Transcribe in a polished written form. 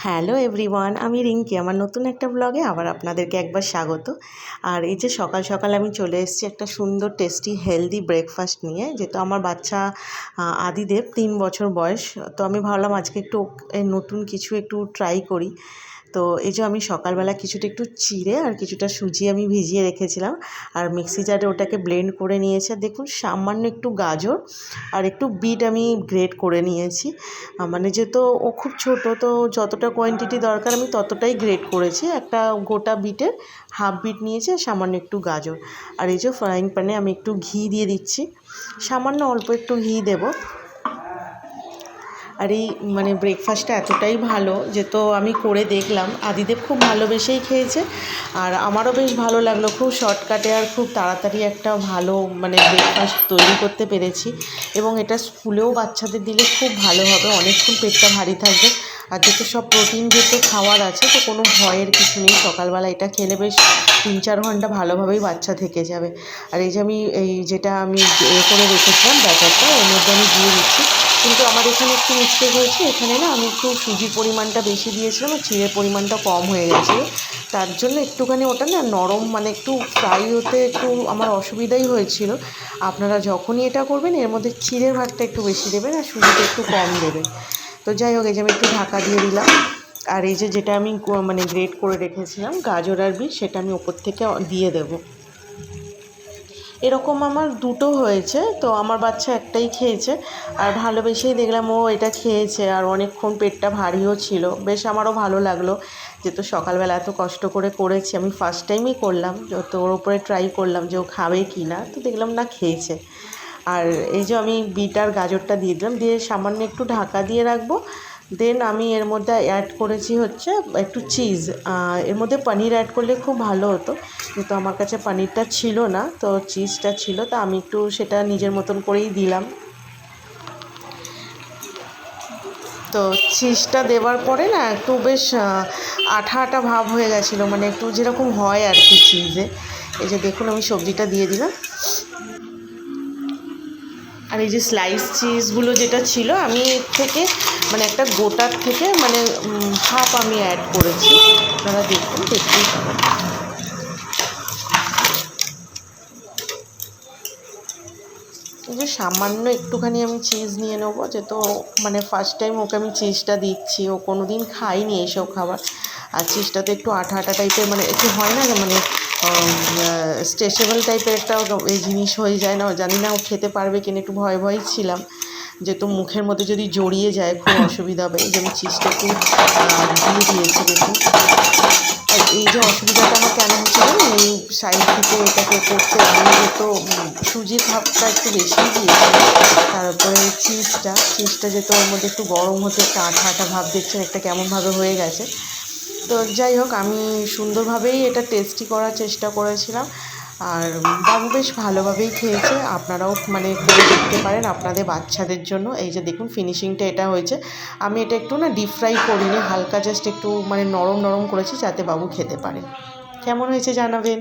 Hello everyone, আমি রিঙ্কি। আমার নতুন একটা ব্লগে আবার আপনাদেরকে একবার স্বাগত। আর এই যে সকাল সকাল আমি চলে এসেছি একটা সুন্দর টেস্টি হেলদি ব্রেকফাস্ট নিয়ে, যেহেতু আমার বাচ্চা আদিদেব 3 বছর বয়স। তো আমি ভাবলাম আজকে একটু নতুন কিছু একটু ট্রাই করি। তো এই যে আমি সকালবেলা কিছুটা একটু চিড়ে আর কিছুটা সুজি আমি ভিজিয়ে রেখেছিলাম, আর মিক্সি জারে ওটাকে ব্লেন্ড করে নিয়েছি। আর দেখুন সামান্য একটু গাজর আর একটু বিট আমি গ্রেট করে নিয়েছি। মানে যেহেতু ও খুব ছোট, তো যতটা কোয়ান্টিটি দরকার আমি ততটাই গ্রেট করেছি। একটা গোটা বিটের হাফ বিট নিয়েছি আর সামান্য একটু গাজর। আর এই যে ফ্রাইং প্যানে আমি একটু ঘি দিয়ে দিচ্ছি, সামান্য অল্প একটু ঘি দেবো। আর এই মানে ব্রেকফাস্টটা এতটাই ভালো যে তো আমি করে দেখলাম, আদিদেব খুব ভালোবেসেই খেয়েছে আর আমারও বেশ ভালো লাগলো। খুব শর্টকাটে আর খুব তাড়াতাড়ি একটা ভালো মানে ব্রেকফাস্ট তৈরি করতে পেরেছি, এবং এটা স্কুলেও বাচ্চাদের দিলে খুব ভালো হবে, অনেকক্ষণ পেটটা ভারী থাকবে। আর যেহেতু সব প্রোটিন যেহেতু খাওয়ার আছে, তো কোনো ভয়ের কিছু নেই। সকালবেলা এটা খেলে বেশ 3-4 ঘন্টা ভালোভাবেই বাচ্চা থেকে যাবে। আর এই যে আমি এই যেটা আমি করে রেখেছিলাম ব্যাটারটা, ওর মধ্যে আমি দিয়ে দিচ্ছি। কিন্তু আমার এখানে একটু মিস্টেক হয়েছে, এখানে না আমি একটু সুজির পরিমাণটা বেশি দিয়েছিলাম আর চিড়ের পরিমাণটা কম হয়ে গেছিলো। তার জন্য একটুখানি ওটা না নরম, মানে একটু ফ্রাই হতে একটু আমার অসুবিধাই হয়েছিল। আপনারা যখনই এটা করবেন এর মধ্যে চিড়ের ভাগটা একটু বেশি দেবেন আর সুজিটা একটু কম দেবেন। তো যাই হোক, এই যে আমি একটু ঢাকা দিয়ে দিলাম। আর এই যে যেটা আমি মানে গ্রেট করে রেখেছিলাম গাজর আর বিট, সেটা আমি ওপর থেকে দিয়ে দেবো। এরকম আমার দুটো হয়েছে, তো আমার বাচ্চা একটাই খেয়েছে আর ভালোবেসেই দেখলাম ও এটা খেয়েছে। আর অনেকক্ষণ পেটটা ভারীও ছিল, বেশ আমারও ভালো লাগলো। যেহেতু সকালবেলা এত কষ্ট করে করেছি, আমি ফার্স্ট টাইমই করলাম, তো ওর উপরে ট্রাই করলাম যে ও খাবে কি না, তো দেখলাম না খেয়েছে। আর এই যে আমি বিট আর গাজরটা দিয়ে দিলাম, দিয়ে সামান্য একটু ঢাকা দিয়ে রাখবো। দেন আমি এর মধ্যে অ্যাড করেছি হচ্ছে একটু চিজ। এর মধ্যে পনির অ্যাড করলে খুব ভালো হতো, কিন্তু আমার কাছে পনিরটা ছিল না, তো চিজটা ছিল, তো আমি একটু সেটা নিজের মতন করেই দিলাম। তো চিজটা দেওয়ার পরে না একটু বেশ আঠা আঠা ভাব হয়ে গেছিলো, মানে একটু যেরকম হয় আর কি চিজে। এই যে দেখুন আমি সবজিটা দিয়ে দিলাম। আর এই যে স্লাইস চিজগুলো যেটা ছিল, আমি এর থেকে মানে একটা গোটার থেকে মানে হাফ আমি অ্যাড করেছি। আপনারা দেখুন, দেখতেই পাবেন। এই যে সামান্য একটুখানি আমি চিজ নিয়ে নেবো, যেহেতু মানে ফার্স্ট টাইম ওকে আমি চিজটা দিচ্ছি, ও কোনো দিন খাইনি এইসব খাবার। আর চিজটাতে একটু আঠা আঠা টাইপের, মানে একটু হয় না মানে স্ট্রেচেবল টাইপের একটা এই জিনিস হয়ে যায় না, জানি না ও খেতে পারবে কিনা, একটু ভয় ভয়ই ছিলাম, যেহেতু মুখের মধ্যে যদি জড়িয়ে যায় খুব অসুবিধা হবে। এই যে আমি চিজটা একটু দিয়ে দিয়েছি দেখুন। আর এই যে অসুবিধাটা আমার কেন হচ্ছে জানেন, এই সাইড থেকে এটাকে করতে আমি যেহেতু সুজির ভাবটা একটু বেশিই দিয়েছি, তারপরে চিজটা যেহেতু ওর মধ্যে একটু গরম হতে একটা আঠা আঠা ভাব দেখছেন, একটা কেমনভাবে হয়ে গেছে। তো যাই হোক, আমি সুন্দরভাবেই এটা টেস্টি করার চেষ্টা করেছিলাম, আর বাবু বেশ ভালোভাবেই খেয়েছে। আপনারাও মানে করে দেখতে পারেন আপনাদের বাচ্চাদের জন্য। এই যে দেখুন ফিনিশিংটা এটা হয়েছে। আমি এটা একটু না ডিপ ফ্রাই করিনি, হালকা জাস্ট একটু মানে নরম নরম করেছি যাতে বাবু খেতে পারে। কেমন হয়েছে জানাবেন।